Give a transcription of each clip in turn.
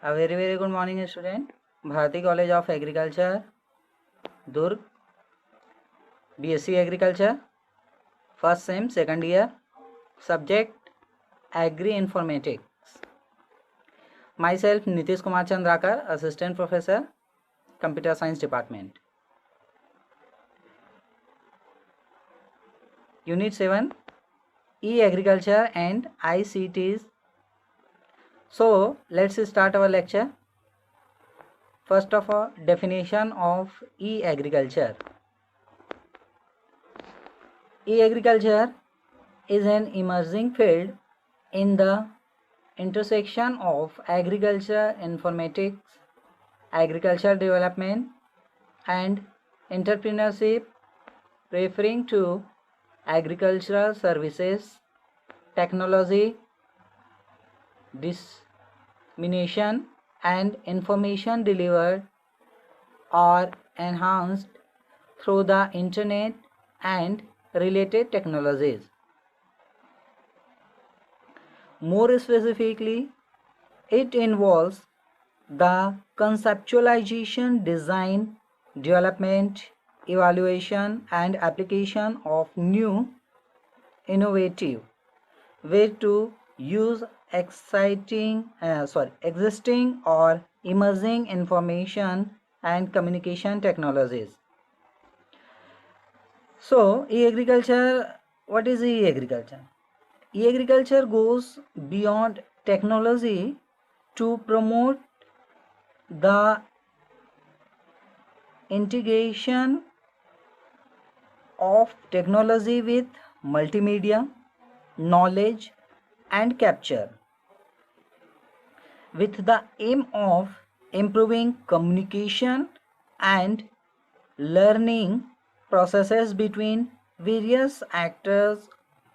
A very good morning, student. Bharati College of Agriculture, Durg, BSc Agriculture, first sem, second year, subject Agri Informatics. Myself, Nitish Kumar Chandrakar, Assistant Professor, Computer Science Department. Unit 7, E-Agriculture and ICTs. So, let's start our lecture. First of all, definition of E-Agriculture. E-Agriculture is an emerging field in the intersection of agriculture, informatics, agricultural development, and entrepreneurship, referring to agricultural services, technology, dissemination, and information delivered or enhanced through the internet and related technologies. More specifically, it involves the conceptualization, design, development, evaluation, and application of new, innovative way to use existing or emerging information and communication technologies. So, e-agriculture, what is e-agriculture? E-agriculture goes beyond technology to promote the integration of technology with multimedia, knowledge, and capture, with the aim of improving communication and learning processes between various actors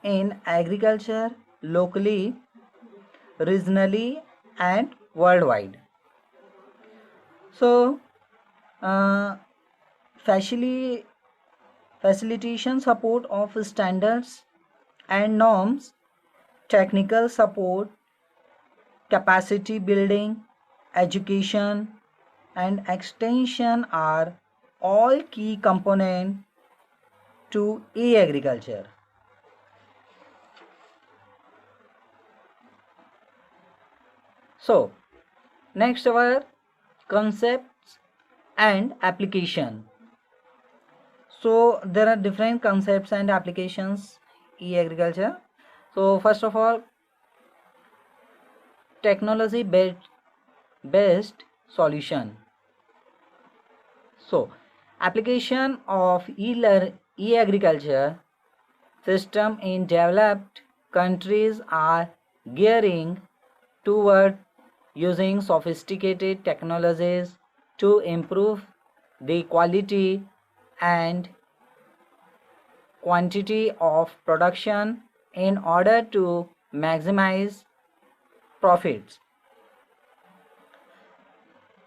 in agriculture locally, regionally, and worldwide. So, facilitation support of standards and norms, technical support, capacity building, education, and extension are all key components to e-agriculture. So, next our concepts and application. So, there are different concepts and applications e-agriculture. So, first of all, technology based solution. So, application of e-agriculture system in developed countries are gearing toward using sophisticated technologies to improve the quality and quantity of production in order to maximize profits.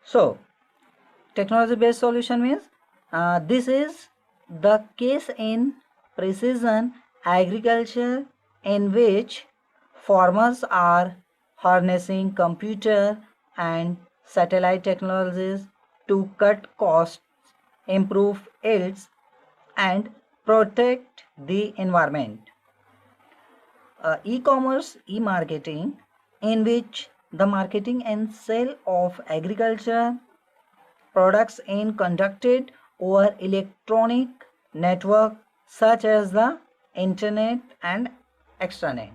So, technology based solution means this is the case in precision agriculture in which farmers are harnessing computer and satellite technologies to cut costs, improve yields, and protect the environment. E-commerce, e-marketing, in which the marketing and sale of agriculture products is conducted over electronic network such as the internet and extranet.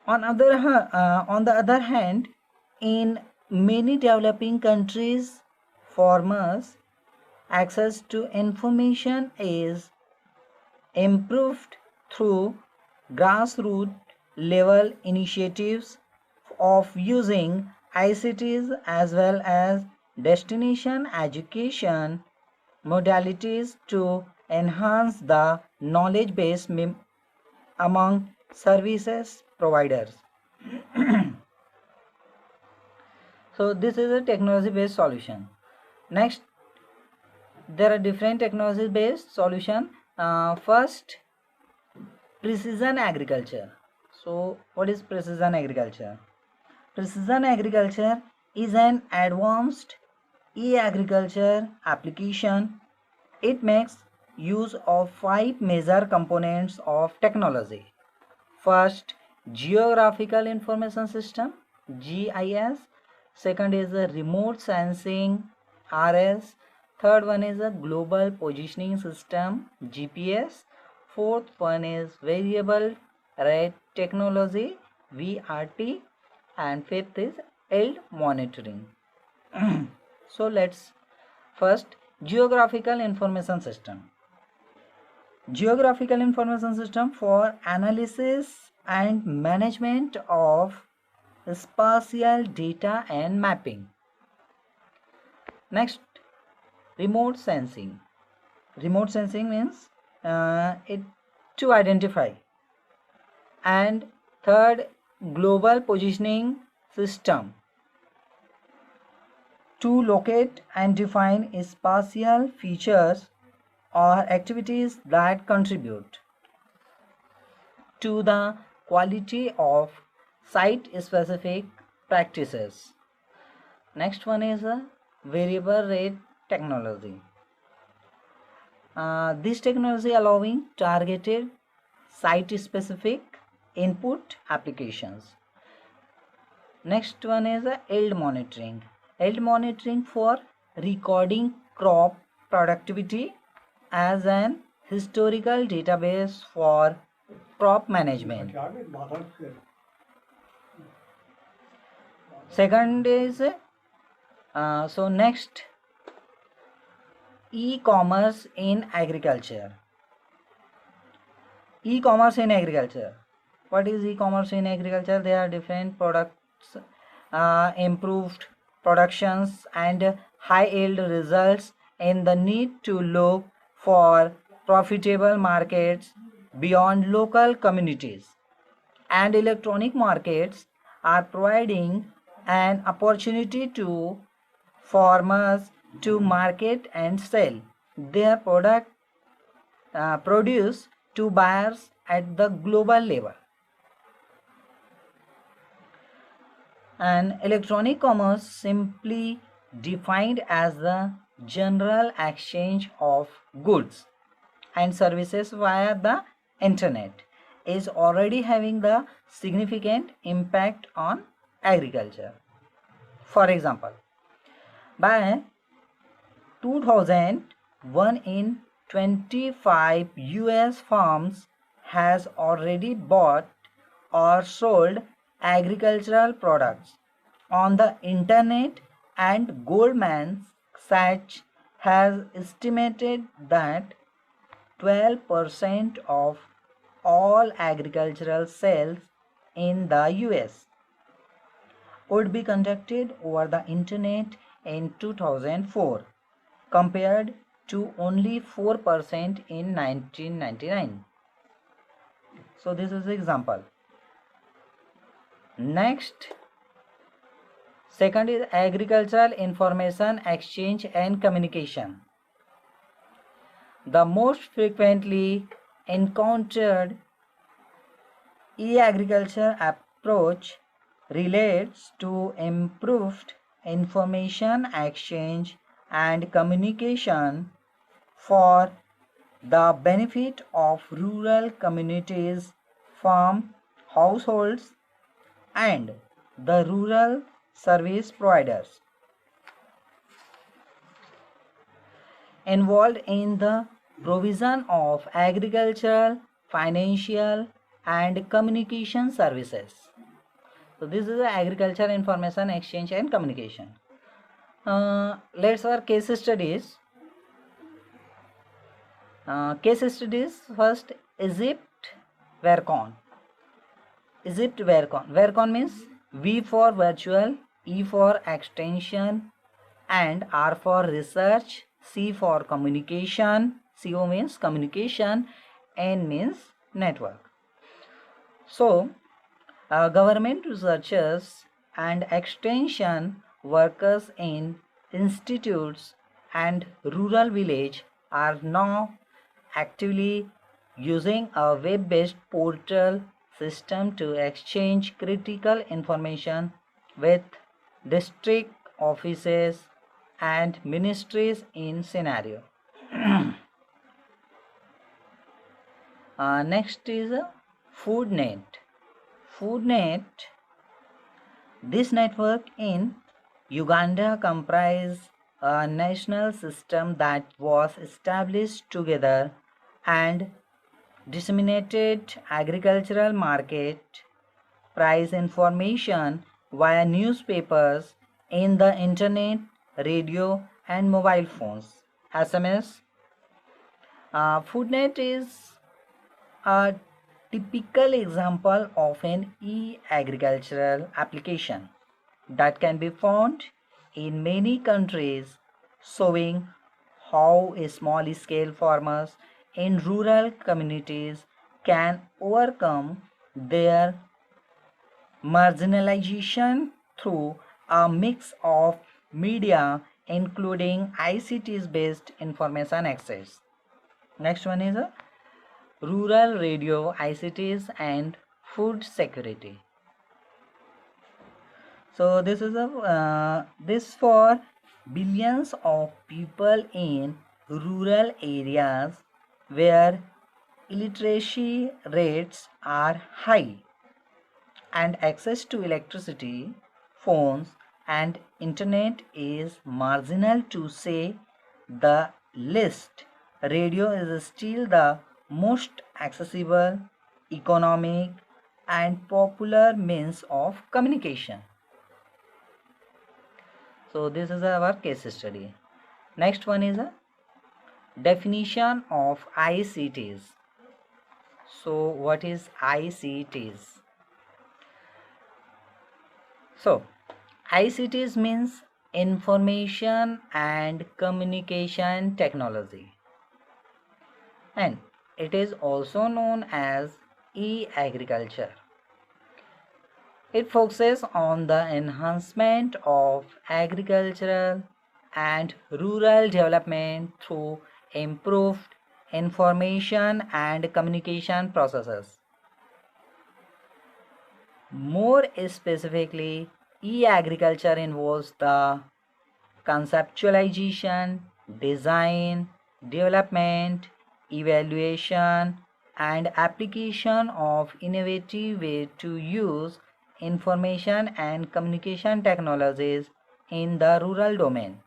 On the other hand, in many developing countries, farmers' access to information is improved through grassroots level initiatives of using ICTs as well as destination education modalities to enhance the knowledge base among services providers. So this is a technology based solution. Next, there are different technology based solution. First, precision agriculture. So what is precision agriculture? Precision agriculture is an advanced e-agriculture application. It makes use of 5 major components of technology. First, geographical information system, GIS. Second is a remote sensing, RS. Third one is a global positioning system, GPS. Fourth one is variable rate technology, VRT. And fifth is yield monitoring. So let's first geographical information system. Geographical information system for analysis and management of spatial data and mapping. Next, remote sensing. Remote sensing means it to identify. And third, global positioning system to locate and define spatial features or activities that contribute to the quality of site-specific practices. Next one is a variable rate technology. This technology allowing targeted site-specific input applications. Next one is a yield monitoring. Yield monitoring for recording crop productivity as an historical database for crop management. Second is next, e-commerce in agriculture. E-commerce in agriculture. What is e-commerce in agriculture? There are different products, improved productions and high yield results in the need to look for profitable markets beyond local communities. And electronic markets are providing an opportunity to farmers to market and sell their produce to buyers at the global level. And electronic commerce, simply defined as the general exchange of goods and services via the internet, is already having the significant impact on agriculture. For example, by 2001 in 25 US farms has already bought or sold agricultural products on the internet, and Goldman Sachs has estimated that 12% of all agricultural sales in the US would be conducted over the internet in 2004 compared to only 4% in 1999. So this is the example. Next, second is agricultural information exchange and communication. The most frequently encountered e-agriculture approach relates to improved information exchange and communication for the benefit of rural communities, farm households, and the rural service providers involved in the provision of agricultural, financial, and communication services. So this is the agriculture information exchange and communication. Let's our case studies. Case studies first, Egypt Vercon. Egypt Vercon. Vercon means V for virtual, E for extension, and R for research, C for communication, CO means communication, N means network. So, government researchers and extension workers in institutes and rural village are now actively using a web-based portal system to exchange critical information with district offices and ministries in scenario. Next is FoodNet. FoodNet, this network in Uganda comprised a national system that was established together and disseminated agricultural market price information via newspapers, in the internet, radio, and mobile phones. SMS. FoodNet is a typical example of an e-agricultural application that can be found in many countries, showing how a small scale farmers in rural communities can overcome their marginalization through a mix of media including ICTs based information access. Next one is a rural radio, ICTs and food security. So this is this for billions of people in rural areas where illiteracy rates are high and access to electricity, phones, and internet is marginal to say the least. Radio is still the most accessible, economic, and popular means of communication. So, this is our case study. Next one is a definition of ICTs. So, what is ICTs? So, ICTs means information and communication technology, and it is also known as e-agriculture. It focuses on the enhancement of agricultural and rural development through improved information and communication processes. More specifically, e-agriculture involves the conceptualization, design, development, evaluation, and application of innovative ways to use information and communication technologies in the rural domain,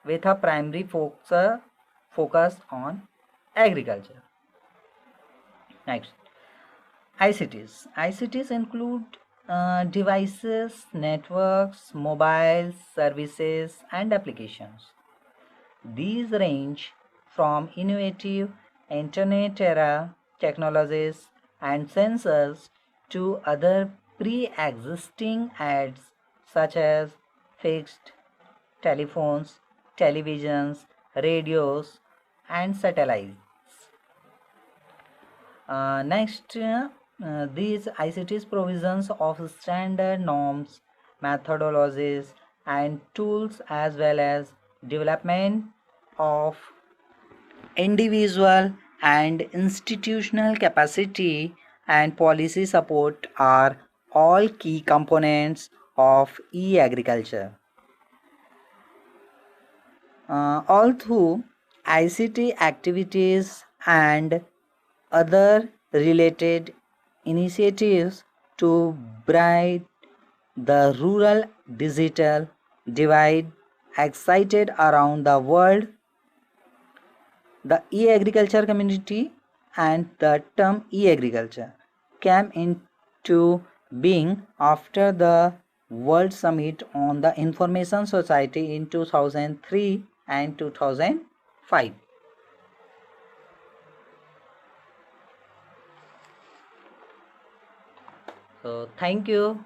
with a primary focus on agriculture. Next, ICTs. ICTs include devices, networks, mobiles, services, and applications. These range from innovative internet era technologies and sensors to other pre-existing aids such as fixed telephones, televisions, radios, and satellites. These ICT's provisions of standard norms, methodologies, and tools, as well as development of individual and institutional capacity and policy support, are all key components of e-agriculture. Although ICT activities and other related initiatives to bridge the rural digital divide excited around the world, the e-agriculture community and the term e-agriculture came into being after the World Summit on the Information Society in 2003 and 2005. So thank you.